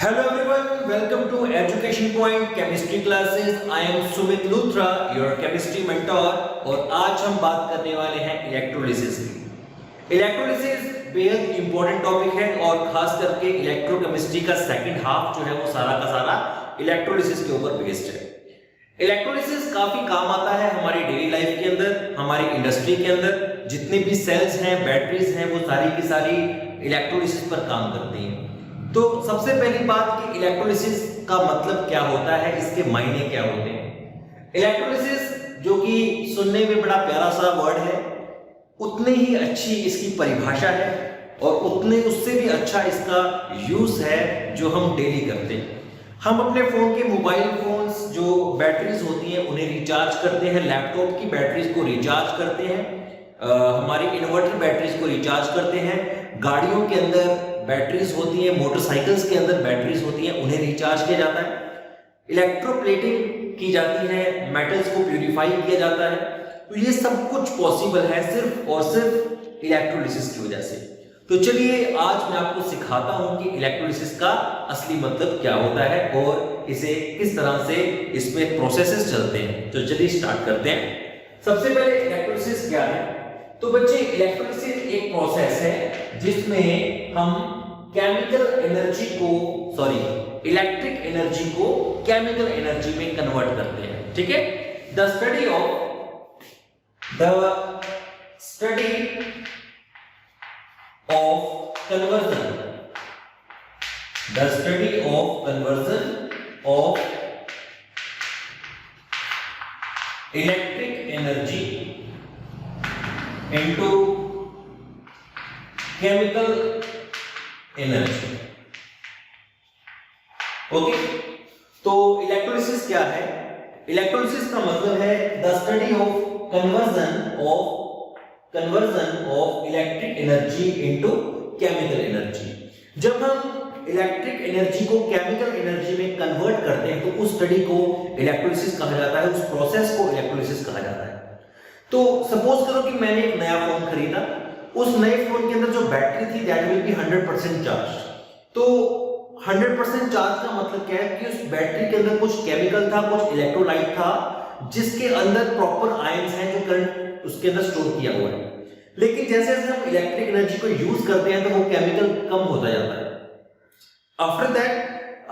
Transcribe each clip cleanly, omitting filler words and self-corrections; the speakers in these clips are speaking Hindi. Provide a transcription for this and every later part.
Hello everyone, welcome to Education Point Chemistry Classes. I am Sumit Luthra, your chemistry mentor और आज हम बात करने वाले हैं इलेक्ट्रोलिसिस की। इलेक्ट्रोलिसिस बेहद इंपॉर्टेंट टॉपिक है और खास करके इलेक्ट्रोकेमिस्ट्री का सेकंड हाफ जो है वो सारा का सारा इलेक्ट्रोलिसिस के ऊपर बेस्ड है। इलेक्ट्रोलिसिस काफी काम आता है हमारी डेली लाइफ के अंदर, हमारी इंडस्ट्री के अंदर। जितने भी सेल्स हैं, बैटरीज हैं, वो सारी की सारी इलेक्ट्रोलिसिस पर काम करती हैं। तो सबसे पहली बात कि इलेक्ट्रोलिसिस का मतलब क्या होता है, इसके मायने क्या होते हैं। इलेक्ट्रोलिसिस जो कि सुनने में बड़ा प्यारा सा वर्ड है, उतने ही अच्छी इसकी परिभाषा है और उतने उससे भी अच्छा इसका यूज है जो हम डेली करते हैं। हम अपने फोन के मोबाइल फोन्स जो बैटरीज होती हैं उन्हें रिचार्ज करते हैं, लैपटॉप की बैटरीज को रिचार्ज करते हैं, हमारी इन्वर्टर बैटरीज को रिचार्ज करते हैं, गाड़ियों के अंदर बैटरीज होती है, मोटरसाइकिल्स के अंदर बैटरीज होती हैं, उन्हें रिचार्ज किया जाता है। इलेक्ट्रोप्लेटिंग की जाती है, मेटल्स को प्यूरिफाई किया जाता है। तो ये सब कुछ पॉसिबल है सिर्फ और सिर्फ इलेक्ट्रोलिसिस की वजह से। तो चलिए आज मैं आपको सिखाता हूं कि इलेक्ट्रोलिसिस का असली मतलब क्या होता है और इसे किस तरह से इसमें प्रोसेसेस चलते हैं। तो चलिए स्टार्ट करते हैं। सबसे पहले इलेक्ट्रोलिसिस क्या है? तो बच्चे, इलेक्ट्रोलिसिस एक प्रोसेस है जिसमें हम केमिकल एनर्जी को इलेक्ट्रिक एनर्जी को केमिकल एनर्जी में कन्वर्ट करते हैं। ठीक है, the study of conversion of electric energy into chemical energy। Okay, तो इलेक्ट्रोलिसिस क्या है? इलेक्ट्रोलिसिस का मतलब है the study of conversion of electric energy into chemical energy. जब हम इलेक्ट्रिक एनर्जी को केमिकल एनर्जी में कन्वर्ट करते हैं तो उस स्टडी को इलेक्ट्रोलिसिस कहा जाता है, उस प्रोसेस को इलेक्ट्रोलिसिस कहा जाता है। तो सपोज करो कि मैंने एक नया फोन खरीदा, उस नए फोन के अंदर जो बैटरी थी दैट विल बी 100% चार्ज। तो 100% चार्ज का मतलब क्या है कि उस बैटरी के अंदर कुछ केमिकल था, कुछ इलेक्ट्रोलाइट था, जिसके अंदर प्रॉपर आयंस हैं जो करंट उसके अंदर स्टोर किया हुआ है। लेकिन जैसे जैसे हम इलेक्ट्रिक एनर्जी को यूज करते हैं तो वो केमिकल कम होता जाता है। आफ्टर दैट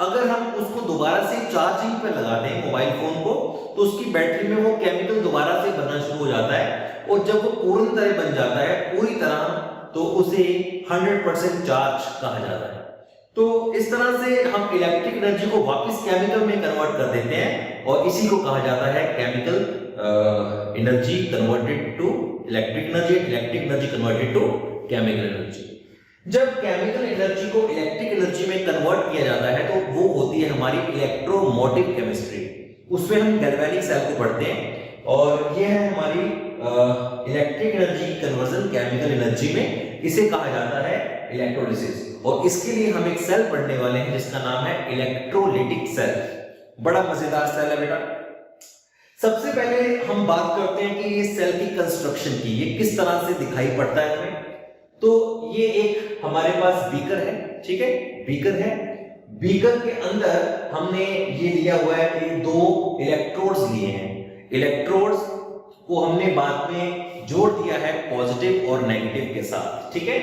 अगर हम उसको दोबारा से चार्जिंग पे लगा दें मोबाइल फोन को, तो उसकी बैटरी में वो केमिकल दोबारा से बनना शुरू हो जाता है और जब वो पूर्ण तरह बन जाता है, पूरी तरह, तो उसे 100% चार्ज कहा जाता है। तो इस तरह से हम इलेक्ट्रिक एनर्जी को वापस केमिकल में कन्वर्ट कर देते हैं और इसी को कहा जाता है chemical energy converted to electric energy, electric energy converted to chemical energy. जब केमिकल एनर्जी को इलेक्ट्रिक एनर्जी में कन्वर्ट किया जाता है तो वो होती है हमारी इलेक्ट्रोमोटिव केमिस्ट्री। उसमें हम गैल्वेनिक सेल को पढ़ते हैं और ये है हमारी electric energy conversion chemical energy में, इसे कहा जाता है इलेक्ट्रोलिसिस। और इसके लिए हम एक सेल पढ़ने वाले हैं जिसका नाम है इलेक्ट्रोलिटिक सेल। बड़ा मजेदार सेल है बेटा। सबसे पहले हम बात करते हैं कि ये सेल की कंस्ट्रक्शन की, ये किस तरह से दिखाई पड़ता है हमें। तो ये एक हमारे पास बीकर है, ठीक है, बीकर है। बीकर के अंदर हमने ये लिया हुआ है कि दो इलेक्ट्रोड्स लिए हैं। इलेक्ट्रोड्स को हमने बाद में जोड़ दिया है पॉजिटिव और नेगेटिव के साथ। ठीक है,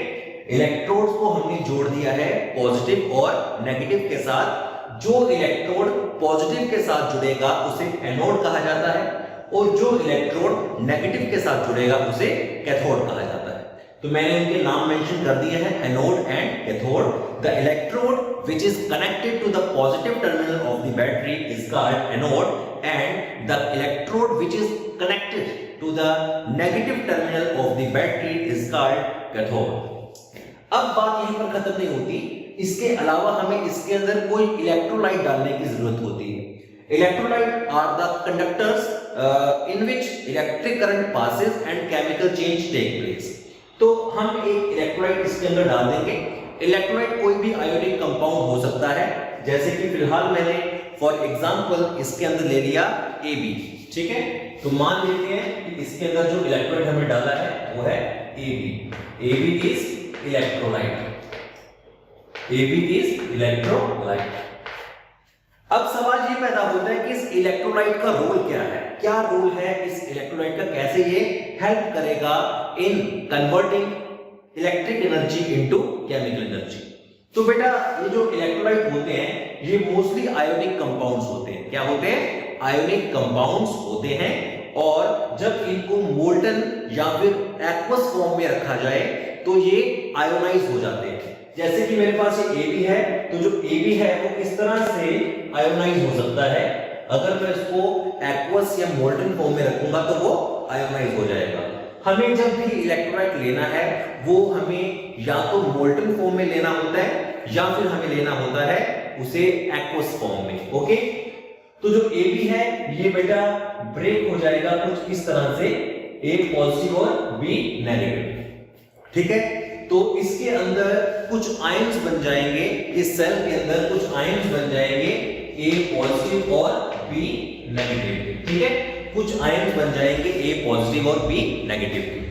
इलेक्ट्रोड्स को हमने जोड़ दिया है पॉजिटिव और नेगेटिव के साथ। जो इलेक्ट्रोड पॉजिटिव के साथ जुड़ेगा उसे एनोड कहा जाता है और जो इलेक्ट्रोड नेगेटिव के साथ जुड़ेगा उसे कैथोड कहा जाता है। तो मैंने उनके नाम मेंशन कर दिए हैं, anode and cathode. The electrode which is connected to the positive terminal of the battery is called anode and the electrode which is connected to the negative terminal of the battery is called cathode. अब बात यहीं पर खत्म नहीं होती, इसके अलावा हमें इसके अंदर कोई इलेक्ट्रोलाइट डालने की जरूरत होती है। Electrolyte are the conductors in which electric current passes and chemical change take place. तो हम एक इलेक्ट्रोलाइट इसके अंदर डाल देंगे। इलेक्ट्रोलाइट कोई भी आयोनिक कंपाउंड हो सकता है, जैसे कि फिलहाल मैंने फॉर एग्जांपल इसके अंदर ले लिया Ab। ठीक है, तो मान लेते हैं कि इसके अंदर जो इलेक्ट्रोलाइट हमने डाला है वो है Ab। Ab is electrolyte. Ab is electrolyte. अब सवाल ये पैदा होता है कि इस इलेक्ट्रोलाइट का रोल क्या है, क्या रोल है इस इलेक्ट्रोलाइट का, कैसे ये हेल्प करेगा in converting electric energy into chemical energy. तो बेटा ये जो इलेक्ट्रोलाइट होते हैं ये मोस्टली आयोनिक कंपाउंड्स होते हैं। क्या होते हैं? आयोनिक कंपाउंड्स होते हैं। और जब इनको मोल्टन या फिर एक्वस फॉर्म में रखा जाए तो ये आयोनाइज हो जाते हैं। जैसे कि मेरे पास ये AB है, तो जो AB है वो किस तरह से आयोनाइज हो सकता है, अगर मैं इसको एक्वस या मोल्टन फॉर्म में रखूंगा तो वो आयोनाइज हो जाएगा। हमें जब भी इलेक्ट्रोलाइट लेना है वो हमें या तो मोल्टन फॉर्म में लेना होता है या फिर हमें लेना होता है उसे एक्वस फॉर्म में। ओके, तो जो AB है ये बेटा ब्रेक हो जाएगा कुछ इस तरह से, A पॉजिटिव और B नेगेटिव। ठीक है, तो इसके अंदर कुछ आयंस बन जाएंगे, इस सेल के अंदर कुछ आयंस बन जाएंगे, A पॉजिटिव और B नेगेटिव। ठीक है, कुछ आयंस बन जाएंगे A पॉजिटिव और B नेगेटिव।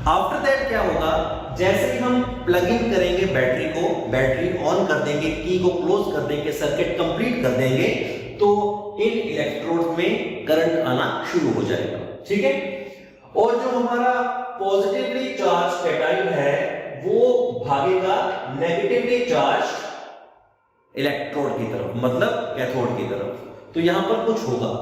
आफ्टर दैट क्या होगा, जैसे ही हम प्लग इन करेंगे बैटरी को, बैटरी ऑन कर देंगे, की को क्लोज कर देंगे, सर्किट कंप्लीट कर देंगे, तो इन इलेक्ट्रोड में करंट आना शुरू हो जाएगा। ठीक है, और जो हमारा पॉजिटिवली चार्ज कैटायन है वो भागेगा नेगेटिवली चार्ज इलेक्ट्रोड की तरफ, मतलब कैथोड की तरफ। तो यहां पर कुछ होगा,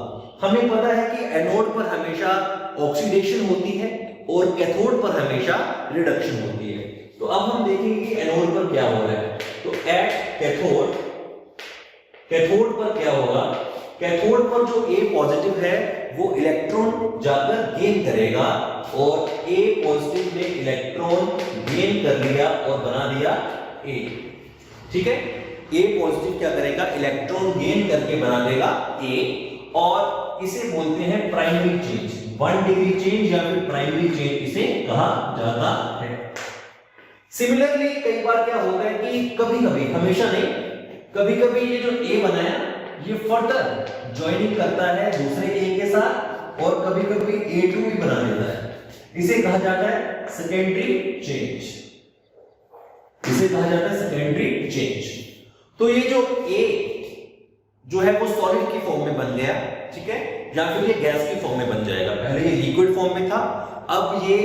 हमें पता है कि एनोड पर हमेशा ऑक्सीडेशन होती है और कैथोड पर हमेशा रिडक्शन होती है। तो अब हम देखेंगे कि एनोड पर क्या हो रहा है। तो एट कैथोड पर क्या होगा, कैथोड पर जो A पॉजिटिव है वो इलेक्ट्रॉन जाकर गेन करेगा और A पॉजिटिव ने इलेक्ट्रॉन गेन कर लिया और बना दिया A। ठीक है, A पॉजिटिव क्या करेगा, इलेक्ट्रॉन गेन करके बना देगा A, और इसे बोलते हैं प्राइमरी चेंज। 1 डिग्री चेंज या फिर प्राइमरी चेंज इसे कहा जाता है। सिमिलरली कई बार क्या होता है कि कभी-कभी, हमेशा नहीं, कभी-कभी ये जो A बनाया ये फर्दर ज्वाइनिंग करता है दूसरे A के साथ और कभी-कभी A2 भी बना देता है। इसे कहा जाता है सेकेंडरी चेंज, इसे कहा जाता है सेकेंडरी चेंज। तो ये जो A जो है वो सॉलिड की फॉर्म में बन गया, ठीक है, या फिर ये गैस की फॉर्म में बन जाएगा। पहले ये लिक्विड फॉर्म में था, अब ये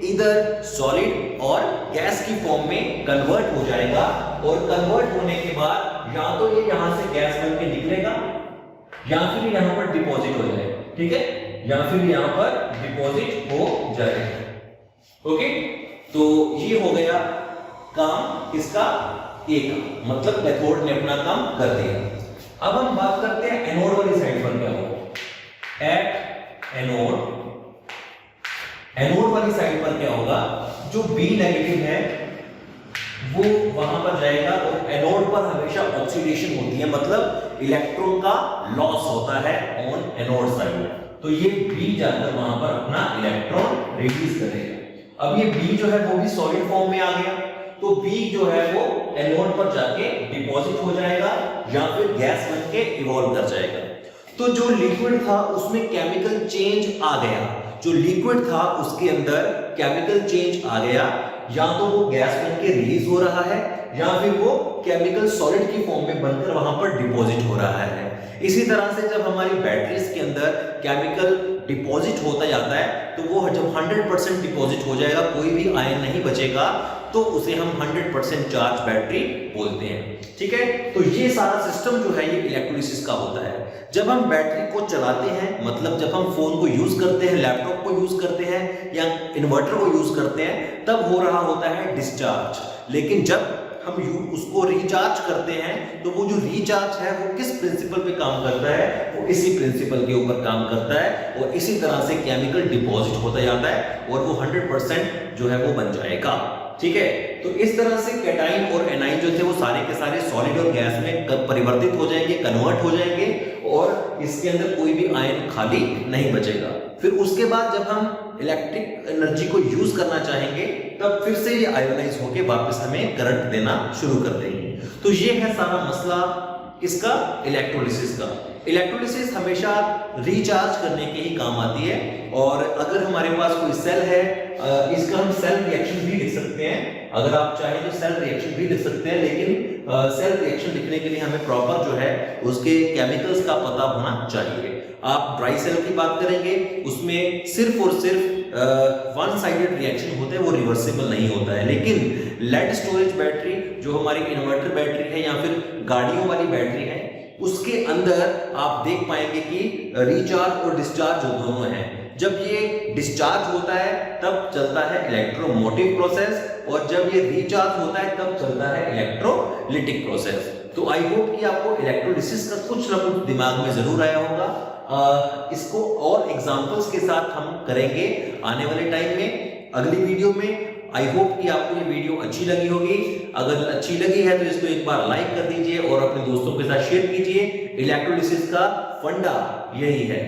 इधर सॉलिड और गैस की फॉर्म में कन्वर्ट हो जाएगा, और कन्वर्ट होने के बाद या तो ये यहां से गैस बन के निकलेगा या फिर यहां पर डिपॉजिट हो जाएगा। ठीक है, या फिर यहां पर डिपॉजिट हो जाएगा। ओके, तो ये हो गया काम किसका, A का, मतलब कैथोड ने अपना काम कर दिया। अब हम बात करते हैं एनोड वाली साइड पर क्या होगा। एट एनोड वाली साइड पर क्या होगा, जो B नेगेटिव है वो वहां पर जाएगा और एनोड पर हमेशा ऑक्सीडेशन होती है, मतलब इलेक्ट्रॉन का लॉस होता है ऑन एनोड साइड। तो ये B जाकर वहां पर अपना इलेक्ट्रॉन रिलीज करेगा। अब ये B जो है वो भी सॉलिड फॉर्म में आ गया, तो B जो है वो एनोड पर जाके डिपॉजिट हो जाएगा या फिर गैस बन के इवॉल्व कर जाएगा। तो जो लिक्विड था उसमें केमिकल चेंज आ गया, जो लिक्विड था उसके अंदर केमिकल चेंज आ गया, या तो वो गैस बन के रिलीज हो रहा है या फिर वो केमिकल सॉलिड की फॉर्म में बनकर वहां पर डिपॉजिट हो रहा है। इसी तरह से जब हमारी बैटरीज के अंदर केमिकल डिपॉजिट होता जाता है तो वो जब 100% डिपॉजिट हो जाएगा, कोई भी आयन नहीं बचेगा, तो उसे हम 100% चार्ज बैटरी बोलते हैं। ठीक है, तो ये सारा सिस्टम जो है ये इलेक्ट्रोलिसिस का होता है। जब हम बैटरी को चलाते हैं, मतलब जब हम फोन को यूज करते हैं, लैपटॉप को यूज करते हैं या इन्वर्टर को यूज करते हैं, तब हो रहा होता है डिस्चार्ज। लेकिन जब हम उसको रिचार्ज करते हैं तो वो जो रिचार्ज है वो किस प्रिंसिपल पे काम करता है, वो इसी प्रिंसिपल के ऊपर काम करता है, और इसी तरह से केमिकल डिपॉजिट होता जाता है और वो 100% जो है वो बन जाएगा। ठीक है, तो इस तरह से कैटाइन और एनाइन जो थे वो सारे के सारे सॉलिड और गैस में परिवर्तित हो जाएंगे, कन्वर्ट हो जाएंगे, और इसके अंदर कोई भी आयन खाली नहीं बचेगा। फिर उसके बाद जब हम इलेक्ट्रिक एनर्जी को यूज करना चाहेंगे तब फिर से ये आयोनाइज होके वापस हमें करंट देना शुरू कर देंगे। तो ये है सारा मसला किसका, इलेक्ट्रोलिसिस का। इलेक्ट्रोलिसिस हमेशा रिचार्ज करने के ही काम आती है, और अगर हमारे पास कोई सेल है, इसका हम सेल रिएक्शन भी लिख सकते हैं, अगर आप चाहें तो सेल रिएक्शन भी लिख सकते हैं, लेकिन सेल रिएक्शन लिखने के लिए हमें प्रॉपर जो है उसके केमिकल्स का पता होना चाहिए। आप ड्राई सेल की बात करेंगे, उसमें सिर्फ और सिर्फ वन साइडेड रिएक्शन होते हैं, वो रिवर्सिबल नहीं होता है। लेकिन लेड स्टोरेज बैटरी जो हमारी इन्वर्टर बैटरी है या फिर गाड़ियों वाली बैटरी है, उसके अंदर आप देख पाएंगे कि रिचार्ज और डिस्चार्ज जो दोनों हैं। जब ये डिस्चार्ज होता है तब चलता है इलेक्ट्रोमोटिव प्रोसेस, और जब ये रिचार्ज होता है तब चलता है इलेक्ट्रोलिटिक प्रोसेस। तो आई होप कि आपको इलेक्ट्रोलिसिस का कुछ ना कुछ दिमाग में जरूर आया होगा। इसको और एग्जांपल्स के साथ हम करेंगे आने वाले टाइम में, अगली वीडियो में। आई होप कि आपको ये वीडियो अच्छी लगी होगी। अगर अच्छी लगी है तो इसको एक बार लाइक कर दीजिए और अपने दोस्तों के साथ शेयर कीजिए। इलेक्ट्रोलिसिस का फंडा यही है।